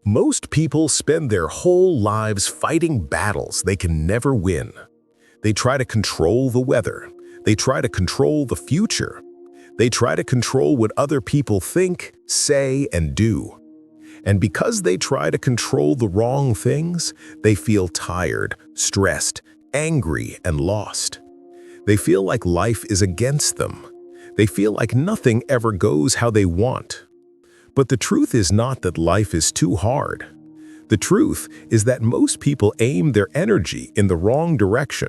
Most people spend their whole lives fighting battles they can never win. They try to control the weather. They try to control the future. They try to control what other people think, say, and do. And because they try to control the wrong things, they feel tired, stressed, angry, and lost. They feel like life is against them. They feel like nothing ever goes how they want. But the truth is not that life is too hard. The truth is that most people aim their energy in the wrong direction.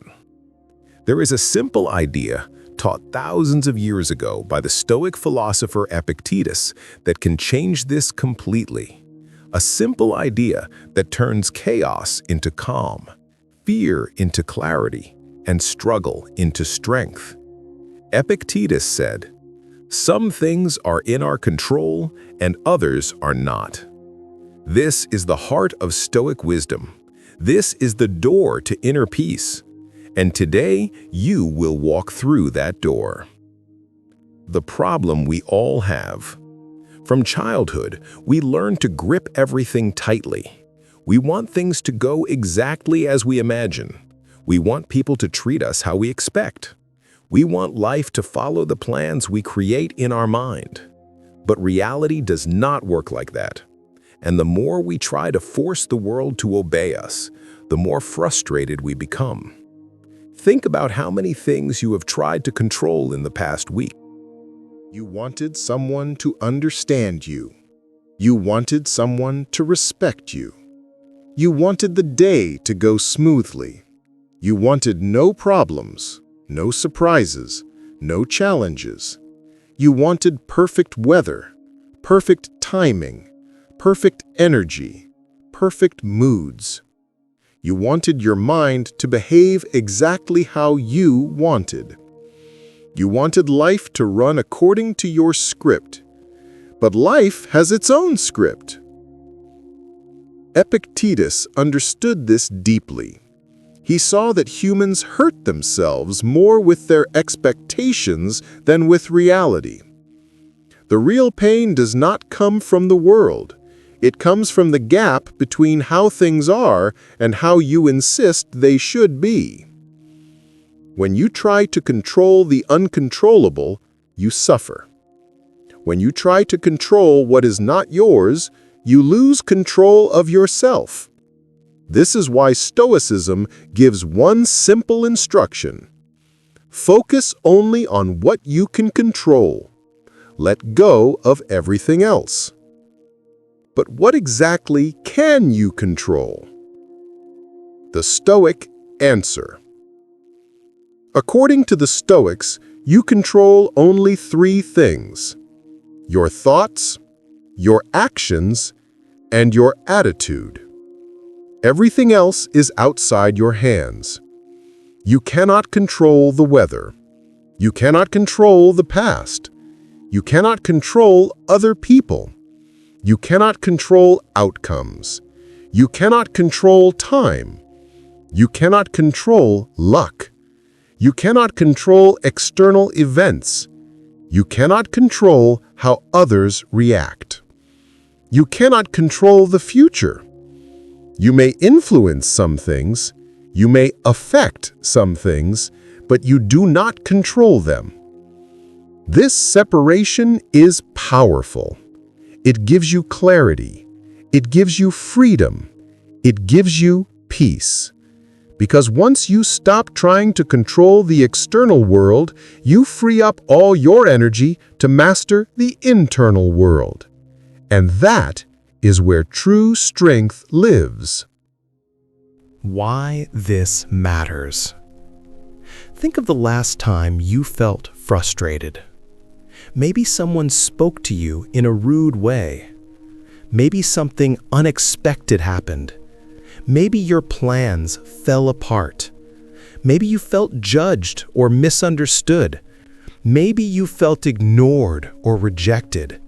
There is a simple idea taught thousands of years ago by the Stoic philosopher Epictetus that can change this completely. A simple idea that turns chaos into calm, fear into clarity, and struggle into strength. Epictetus said, "Some things are in our control and others are not." This is the heart of Stoic wisdom. This is the door to inner peace. And today, you will walk through that door. The problem we all have. From childhood, we learn to grip everything tightly. We want things to go exactly as we imagine. We want people to treat us how we expect. We want life to follow the plans we create in our mind. But reality does not work like that. And the more we try to force the world to obey us, the more frustrated we become. Think about how many things you have tried to control in the past week. You wanted someone to understand you. You wanted someone to respect you. You wanted the day to go smoothly. You wanted no problems, no surprises, no challenges. You wanted perfect weather, perfect timing, perfect energy, perfect moods. You wanted your mind to behave exactly how you wanted. You wanted life to run according to your script. But life has its own script. Epictetus understood this deeply. He saw that humans hurt themselves more with their expectations than with reality. The real pain does not come from the world. It comes from the gap between how things are and how you insist they should be. When you try to control the uncontrollable, you suffer. When you try to control what is not yours, you lose control of yourself. This is why Stoicism gives one simple instruction. Focus only on what you can control. Let go of everything else. But what exactly can you control? The Stoic answer. According to the Stoics, you control only three things: your thoughts, your actions, and your attitude. Everything else is outside your hands. You cannot control the weather. You cannot control the past. You cannot control other people. You cannot control outcomes. You cannot control time. You cannot control luck. You cannot control external events. You cannot control how others react. You cannot control the future. You may influence some things, you may affect some things, but you do not control them. This separation is powerful. It gives you clarity. It gives you freedom. It gives you peace. Because once you stop trying to control the external world, you free up all your energy to master the internal world. And that is where true strength lives. Why this matters. Think of the last time you felt frustrated. Maybe someone spoke to you in a rude way. Maybe something unexpected happened. Maybe your plans fell apart. Maybe you felt judged or misunderstood. Maybe you felt ignored or rejected.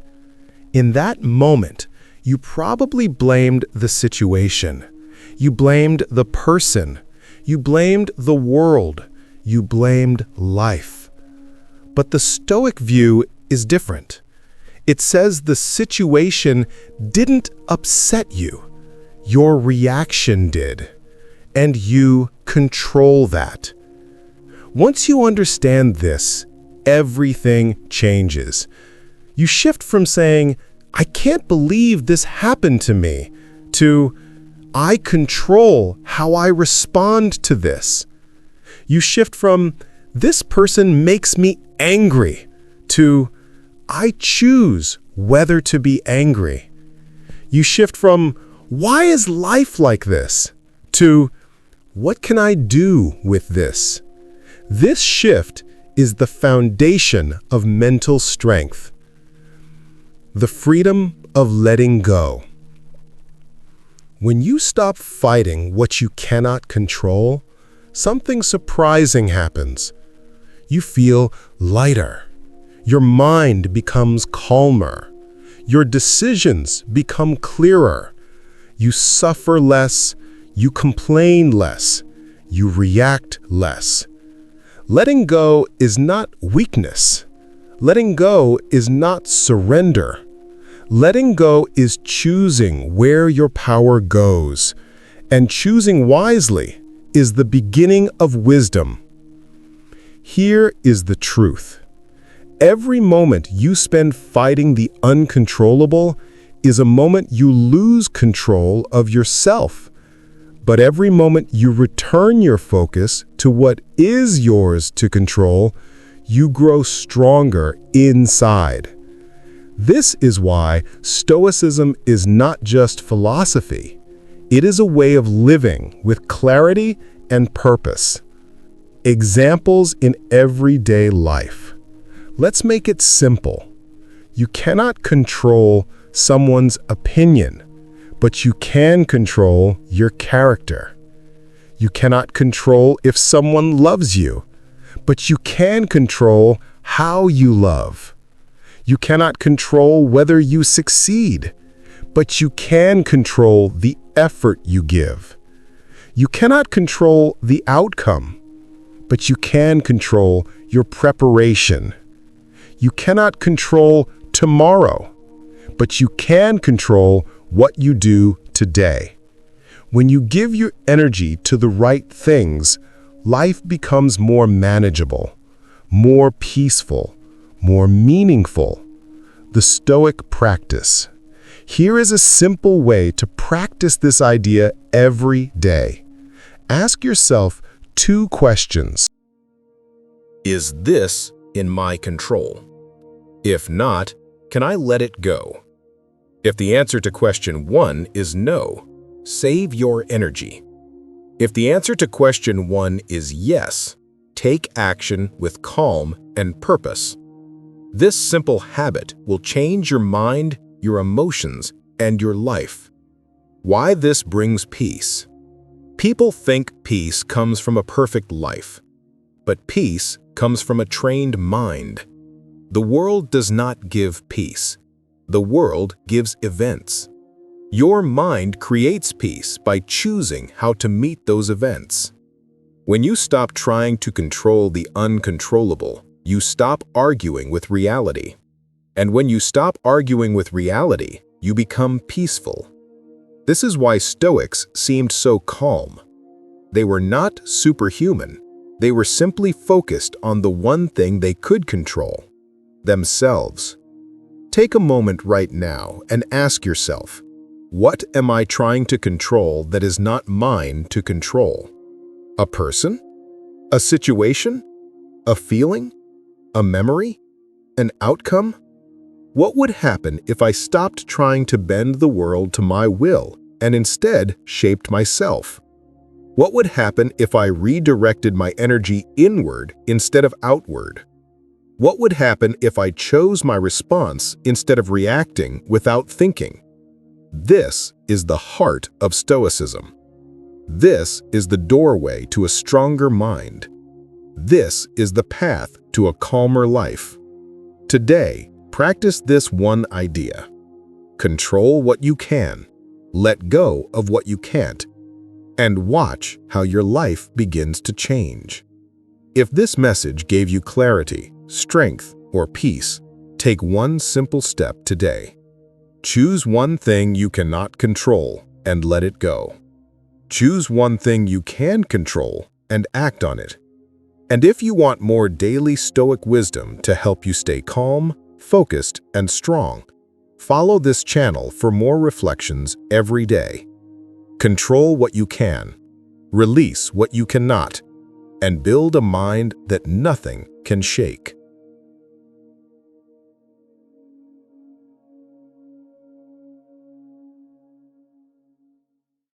In that moment, you probably blamed the situation. You blamed the person. You blamed the world. You blamed life. But the Stoic view is different. It says the situation didn't upset you. Your reaction did. And you control that. Once you understand this, everything changes. You shift from saying, "I can't believe this happened to me," to "I control how I respond to this." You shift from "this person makes me angry" to "I choose whether to be angry." You shift from "why is life like this?" to "what can I do with this?" This shift is the foundation of mental strength. The freedom of letting go. When you stop fighting what you cannot control, something surprising happens. You feel lighter. Your mind becomes calmer. Your decisions become clearer. You suffer less. You complain less. You react less. Letting go is not weakness. Letting go is not surrender. Letting go is choosing where your power goes, and choosing wisely is the beginning of wisdom. Here is the truth. Every moment you spend fighting the uncontrollable is a moment you lose control of yourself. But every moment you return your focus to what is yours to control, you grow stronger inside. This is why Stoicism is not just philosophy. It is a way of living with clarity and purpose. Examples in everyday life. Let's make it simple. You cannot control someone's opinion, but you can control your character. You cannot control if someone loves you, but you can control how you love. You cannot control whether you succeed, but you can control the effort you give. You cannot control the outcome, but you can control your preparation. You cannot control tomorrow, but you can control what you do today. When you give your energy to the right things, life becomes more manageable, more peaceful, more meaningful. The Stoic practice. Here is a simple way to practice this idea every day. Ask yourself 2 questions. Is this in my control? If not, can I let it go? If the answer to question 1 is no, save your energy. If the answer to question 1 is yes, take action with calm and purpose. This simple habit will change your mind, your emotions, and your life. Why this brings peace. People think peace comes from a perfect life, but peace comes from a trained mind. The world does not give peace. The world gives events. Your mind creates peace by choosing how to meet those events. When you stop trying to control the uncontrollable, you stop arguing with reality. And when you stop arguing with reality, you become peaceful. This is why Stoics seemed so calm. They were not superhuman. They were simply focused on the one thing they could control: themselves. Take a moment right now and ask yourself, what am I trying to control that is not mine to control? A person? A situation? A feeling? A memory? An outcome? What would happen if I stopped trying to bend the world to my will and instead shaped myself? What would happen if I redirected my energy inward instead of outward? What would happen if I chose my response instead of reacting without thinking? This is the heart of Stoicism. This is the doorway to a stronger mind. This is the path to a calmer life. Today, practice this one idea. Control what you can, let go of what you can't, and watch how your life begins to change. If this message gave you clarity, strength, or peace, Take one simple step today. Choose one thing you cannot control and let it go. Choose one thing you can control and act on it. And if you want more daily Stoic wisdom to help you stay calm, focused, and strong, follow this channel for more reflections every day. Control what you can, release what you cannot, and build a mind that nothing can shake.